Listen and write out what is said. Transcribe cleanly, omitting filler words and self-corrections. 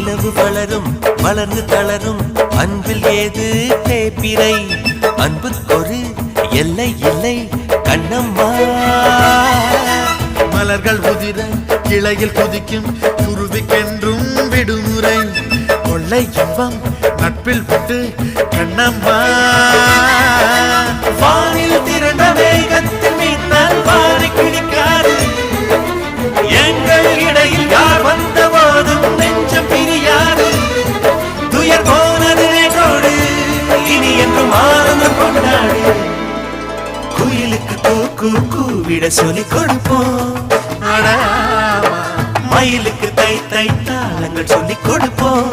நிலவு வளரும் வளர்ந்து தளரும் அன்பில் ஏது தேப்பிரை அன்புக்கொரு எல்லை இல்லை கண்ணம்மா மலர்கள் உதிர கிளையில் குதிக்கும் குருவிக்கென்றும் விடுமுறை கொள்ளை இன்பம் நட்பில் விட்டு கண்ணம்மா வானில் திரண்ட வேகத்தில் மீனால் வாரி கிழிக்காது எங்கள் இடையில் யார் வந்த போதும் நெஞ்சம் பிரியாது துயர் போனது நேற்றோடு இனி என்றும் ஆனந்தம் கொண்டாடு குயிலுக்கு கூக்கு கூவிட சொல்லிக் கொடுப்போம் மயிலுக்கு தை தை தாளங்கள் சொல்லிக் கொடுப்போம்